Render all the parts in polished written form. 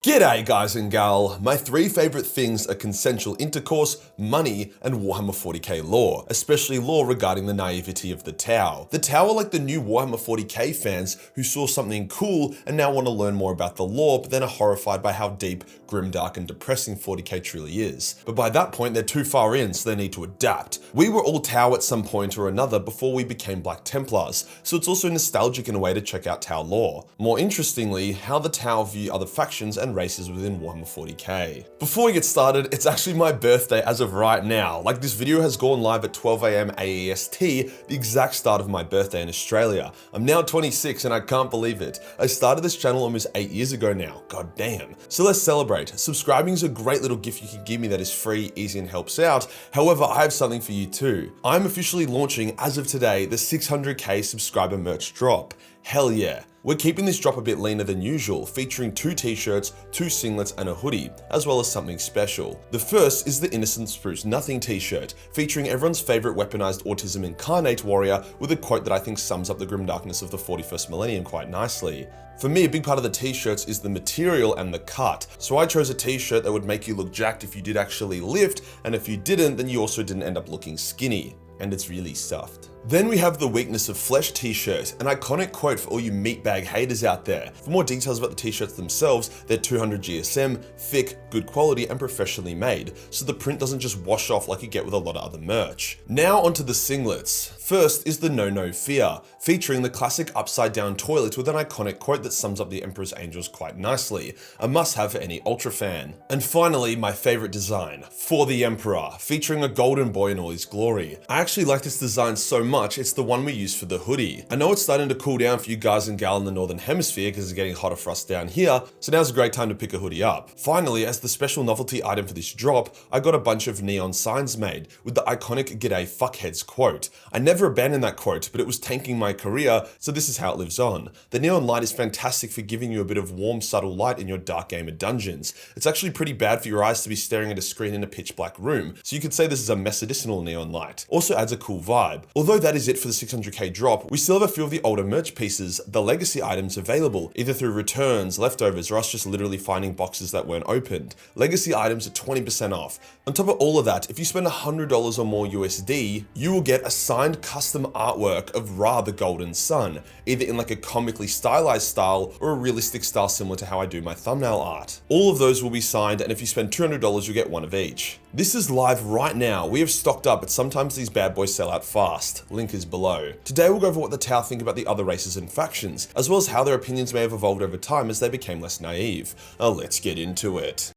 G'day guys and gal, my three favourite things are consensual intercourse, money, and Warhammer 40k lore, especially lore regarding the naivety of the Tau. The Tau are like the new Warhammer 40k fans who saw something cool and now want to learn more about the lore, but then are horrified by how deep, grimdark, and depressing 40k truly is. But by that point they're too far in, so they need to adapt. We were all Tau at some point or another before we became Black Templars, so it's also nostalgic in a way to check out Tau lore. More interestingly, how the Tau view other factions and races within Warhammer 40k. Before we get started, it's actually my birthday as of right now. Like, this video has gone live at 12 AM AEST, the exact start of my birthday in Australia. I'm now 26 and I can't believe it. I started this channel almost 8 years ago now, god damn. So let's celebrate. Subscribing is a great little gift you can give me that is free, easy, and helps out. However, I have something for you too. I'm officially launching, as of today, the 600k subscriber merch drop. Hell yeah. We're keeping this drop a bit leaner than usual, featuring 2 t-shirts, 2 singlets, and a hoodie, as well as something special. The first is the Innocent Spruce Nothing t-shirt, featuring everyone's favourite weaponized autism incarnate warrior with a quote that I think sums up the grimdarkness of the 41st millennium quite nicely. For me, a big part of the t-shirts is the material and the cut, so I chose a t-shirt that would make you look jacked if you did actually lift, and if you didn't, then you also didn't end up looking skinny. And it's really stuffed. Then we have the Weakness of Flesh t-shirt, an iconic quote for all you meatbag haters out there. For more details about the t-shirts themselves, they're 200 GSM, thick, good quality, and professionally made, so the print doesn't just wash off like you get with a lot of other merch. Now onto the singlets. First is the No Fear, featuring the classic upside down toilet with an iconic quote that sums up the Emperor's Angels quite nicely, a must-have for any Ultra fan. And finally, my favorite design, For the Emperor, featuring a golden boy in all his glory. I actually like this design so much, it's the one we use for the hoodie. I know it's starting to cool down for you guys and gal in the Northern Hemisphere because it's getting hotter for us down here, so now's a great time to pick a hoodie up. Finally, as the special novelty item for this drop, I got a bunch of neon signs made with the iconic G'day fuckheads quote. I never abandoned that quote, but it was tanking my career, so this is how it lives on. The neon light is fantastic for giving you a bit of warm, subtle light in your dark gamer dungeons. It's actually pretty bad for your eyes to be staring at a screen in a pitch black room, so you could say this is a medicinal neon light. Also adds a cool vibe. Although that is it for the 600k drop, we still have a few of the older merch pieces, the legacy items available, either through returns, leftovers, or us just literally finding boxes that weren't opened. Legacy items are 20% off. On top of all of that, if you spend $100 or more USD, you will get a signed custom artwork of Ra the Golden Sun, either in like a comically stylized style or a realistic style similar to how I do my thumbnail art. All of those will be signed, and if you spend $200, you'll get one of each. This is live right now. We have stocked up, but sometimes these bad boys sell out fast. Link is below. Today we'll go over what the Tau think about the other races and factions, as well as how their opinions may have evolved over time as they became less naive. Now let's get into it.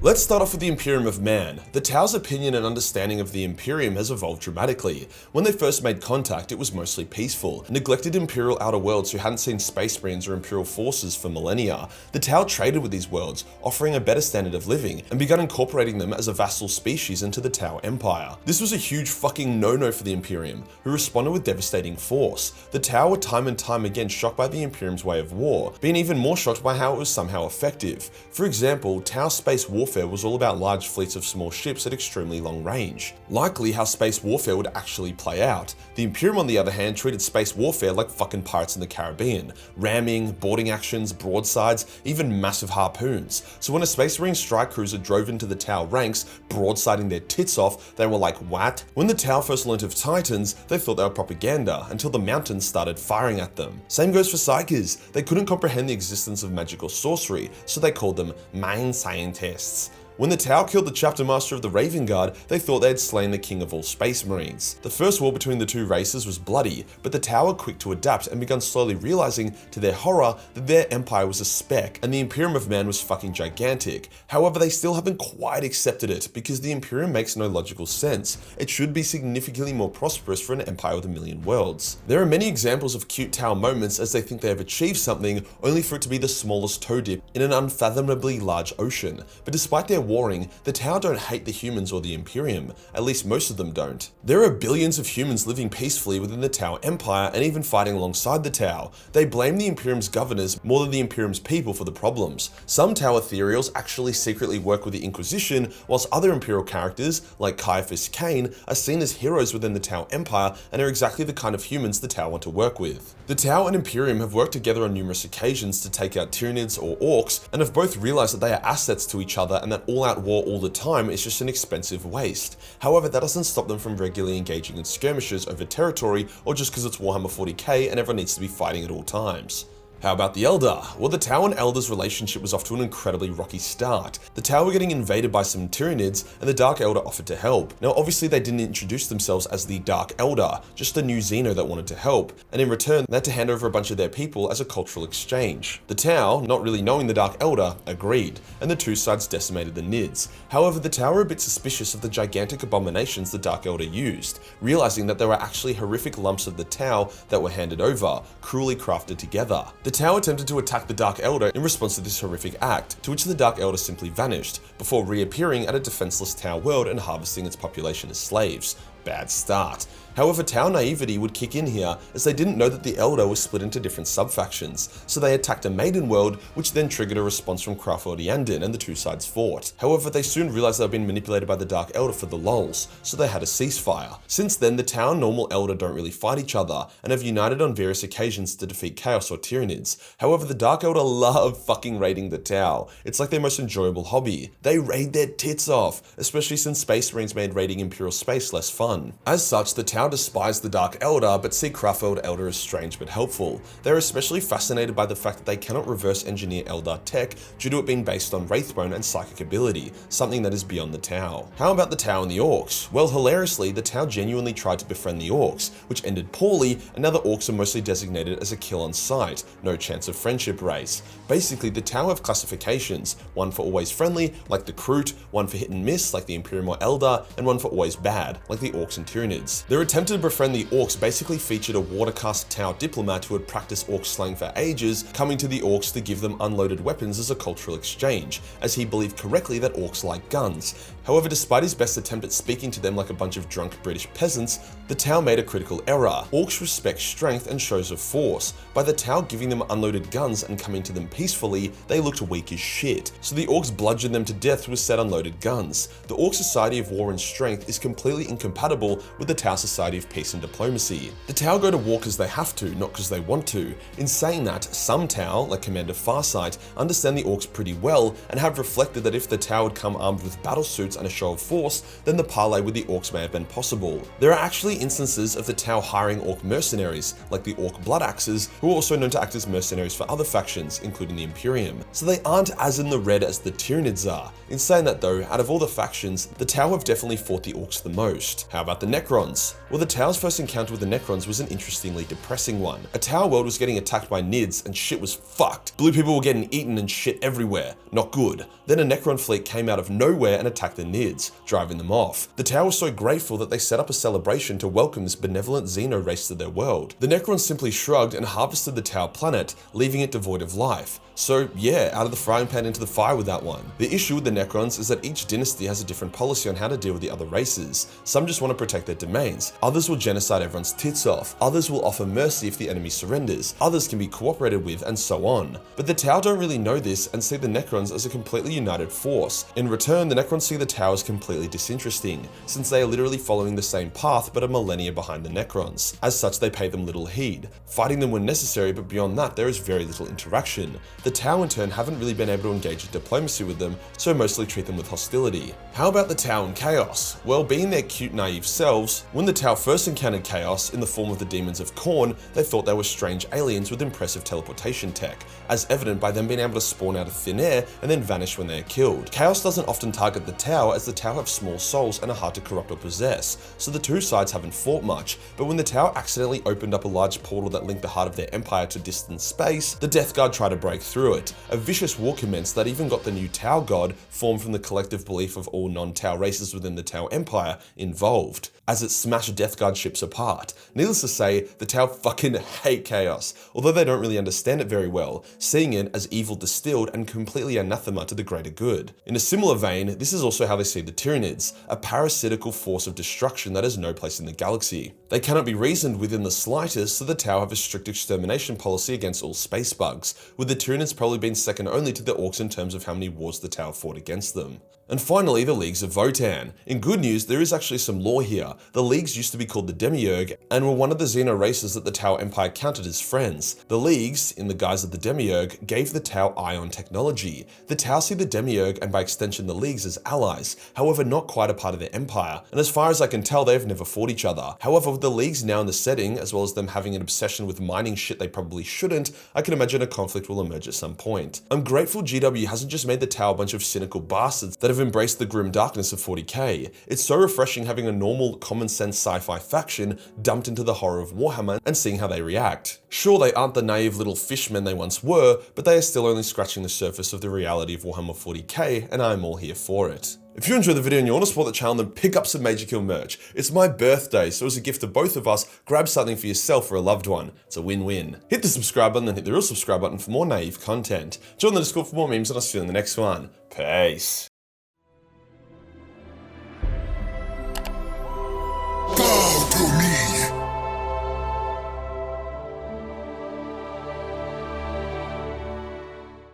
Let's start off with the Imperium of Man. The Tau's opinion and understanding of the Imperium has evolved dramatically. When they first made contact, it was mostly peaceful. Neglected Imperial outer worlds who hadn't seen Space Marines or Imperial forces for millennia. The Tau traded with these worlds, offering a better standard of living, and began incorporating them as a vassal species into the Tau Empire. This was a huge fucking no-no for the Imperium, who responded with devastating force. The Tau were time and time again shocked by the Imperium's way of war, being even more shocked by how it was somehow effective. For example, Tau space warfare was all about large fleets of small ships at extremely long range. Likely how space warfare would actually play out. The Imperium, on the other hand, treated space warfare like fucking Pirates in the Caribbean. Ramming, boarding actions, broadsides, even massive harpoons. So when a Space Marine strike cruiser drove into the Tau ranks, broadsiding their tits off, they were like, what? When the Tau first learnt of Titans, they thought they were propaganda, until the mountains started firing at them. Same goes for Psykers. They couldn't comprehend the existence of magic or sorcery, so they called them mind scientists. When the Tau killed the chapter master of the Raven Guard, they thought they had slain the king of all space marines. The first war between the two races was bloody, but the Tau were quick to adapt and began slowly realizing, to their horror, that their empire was a speck, and the Imperium of Man was fucking gigantic. However, they still haven't quite accepted it, because the Imperium makes no logical sense. It should be significantly more prosperous for an empire with 1 million worlds. There are many examples of cute Tau moments as they think they have achieved something, only for it to be the smallest toe dip in an unfathomably large ocean. But despite their warring, the Tau don't hate the humans or the Imperium, at least most of them don't. There are billions of humans living peacefully within the Tau Empire and even fighting alongside the Tau. They blame the Imperium's governors more than the Imperium's people for the problems. Some Tau ethereals actually secretly work with the Inquisition, whilst other Imperial characters, like Caiaphas Cain, are seen as heroes within the Tau Empire and are exactly the kind of humans the Tau want to work with. The Tau and Imperium have worked together on numerous occasions to take out Tyranids or Orcs, and have both realized that they are assets to each other and that all-out war all the time is just an expensive waste. However, that doesn't stop them from regularly engaging in skirmishes over territory, or just because it's Warhammer 40k and everyone needs to be fighting at all times. How about the Elder? Well, the Tau and Elder's relationship was off to an incredibly rocky start. The Tau were getting invaded by some Tyranids, and the Dark Elder offered to help. Now, obviously they didn't introduce themselves as the Dark Elder, just a new Xeno that wanted to help, and in return they had to hand over a bunch of their people as a cultural exchange. The Tau, not really knowing the Dark Elder, agreed, and the two sides decimated the Nids. However, the Tau were a bit suspicious of the gigantic abominations the Dark Elder used, realizing that there were actually horrific lumps of the Tau that were handed over, cruelly crafted together. The Tau attempted to attack the Dark Elder in response to this horrific act, to which the Dark Elder simply vanished, before reappearing at a defenseless Tau world and harvesting its population as slaves. Bad start. However, Tau naivety would kick in here, as they didn't know that the Elder was split into different sub-factions, so they attacked a maiden world, which then triggered a response from Krafodiandin, and the two sides fought. However, they soon realized they were being manipulated by the Dark Elder for the lols, so they had a ceasefire. Since then, the Tau and normal Elder don't really fight each other, and have united on various occasions to defeat Chaos or Tyranids. However, the Dark Elder love fucking raiding the Tau. It's like their most enjoyable hobby. They raid their tits off, especially since Space Marines made raiding Imperial space less fun. As such, the Tau despise the Dark Elder, but see Krafeld Elder as strange but helpful. They're especially fascinated by the fact that they cannot reverse engineer Eldar tech due to it being based on Wraithbone and psychic ability, something that is beyond the Tau. How about the Tau and the Orcs? Well, hilariously, the Tau genuinely tried to befriend the Orcs, which ended poorly, and now the Orcs are mostly designated as a kill on sight, no chance of friendship race. Basically, the Tau have classifications, one for always friendly, like the Kroot, one for hit and miss, like the Imperium or Eldar, and one for always bad, like the Orcs and Tyranids. Their attempt to befriend the Orcs basically featured a watercast Tau diplomat who had practiced Orc slang for ages, coming to the Orcs to give them unloaded weapons as a cultural exchange, as he believed correctly that Orcs like guns. However, despite his best attempt at speaking to them like a bunch of drunk British peasants, the Tau made a critical error. Orcs respect strength and shows of force. By the Tau giving them unloaded guns and coming to them peacefully, they looked weak as shit, so the Orcs bludgeoned them to death with said unloaded guns. The Orc society of war and strength is completely incompatible with the Tau society of peace and diplomacy. The Tau go to war because they have to, not because they want to. In saying that, some Tau, like Commander Farsight, understand the Orcs pretty well and have reflected that if the Tau had come armed with battle suits and a show of force, then the parley with the Orcs may have been possible. There are actually instances of the Tau hiring Orc mercenaries, like the Orc Blood Axes, who are also known to act as mercenaries for other factions, including the Imperium. So they aren't as in the red as the Tyranids are. In saying that though, out of all the factions, the Tau have definitely fought the Orcs the most. How about the Necrons? Well, the Tau's first encounter with the Necrons was an interestingly depressing one. A Tau world was getting attacked by Nids and shit was fucked. Blue people were getting eaten and shit everywhere. Not good. Then a Necron fleet came out of nowhere and attacked the Nids, driving them off. The Tau was so grateful that they set up a celebration to welcome this benevolent Xeno race to their world. The Necrons simply shrugged and harvested the Tau planet, leaving it devoid of life. So yeah, out of the frying pan into the fire with that one. The issue with the Necrons is that each dynasty has a different policy on how to deal with the other races. Some just want to protect their domains, others will genocide everyone's tits off, others will offer mercy if the enemy surrenders, others can be cooperated with, and so on. But the Tau don't really know this and see the Necrons as a completely united force. In return, the Necrons see the Tau as completely disinteresting, since they are literally following the same path but a millennia behind the Necrons. As such, they pay them little heed, fighting them when necessary, but beyond that there is very little interaction. The Tau in turn haven't really been able to engage in diplomacy with them, so mostly treat them with hostility. How about the Tau and Chaos? Well, being their cute naive selves, when the Tau first encountered Chaos in the form of the demons of Khorne, they thought they were strange aliens with impressive teleportation tech, as evident by them being able to spawn out of thin air and then vanish when they are killed. Chaos doesn't often target the Tau, as the Tau have small souls and are hard to corrupt or possess, so the two sides haven't fought much. But when the Tau accidentally opened up a large portal that linked the heart of their empire to distant space, the Death Guard tried to break through it. A vicious war commenced that even got the new Tau God, formed from the collective belief of all non-Tau races within the Tau Empire, involved, as it smashed Death Guard ships apart. Needless to say, the Tau fucking hate Chaos, although they don't really understand it very well, seeing it as evil distilled and completely anathema to the greater good. In a similar vein, this is also how they see the Tyranids, a parasitical force of destruction that has no place in the galaxy. They cannot be reasoned with in the slightest, so the Tau have a strict extermination policy against all space bugs, with the Tyranids probably being second only to the Orcs in terms of how many wars the Tau fought against them. And finally, the Leagues of Votann. In good news, there is actually some lore here. The Leagues used to be called the Demiurge and were one of the Xeno races that the Tau Empire counted as friends. The Leagues, in the guise of the Demiurge, gave the Tau ion technology. The Tau see the Demiurge and by extension the Leagues as allies, however not quite a part of their empire, and as far as I can tell they've never fought each other. However, with the Leagues now in the setting, as well as them having an obsession with mining shit they probably shouldn't, I can imagine a conflict will emerge at some point. I'm grateful GW hasn't just made the Tau a bunch of cynical bastards that have embraced the grim darkness of 40k. It's so refreshing having a normal, common sense sci-fi faction dumped into the horror of Warhammer and seeing how they react. Sure, they aren't the naive little fishmen they once were, but they are still only scratching the surface of the reality of Warhammer 40k, and I'm all here for it. If you enjoyed the video and you want to support the channel, then pick up some Majorkill merch. It's my birthday, so as a gift to both of us, grab something for yourself or a loved one. It's a win-win. Hit the subscribe button and hit the real subscribe button for more naive content. Join the Discord for more memes and I'll see you in the next one. Peace.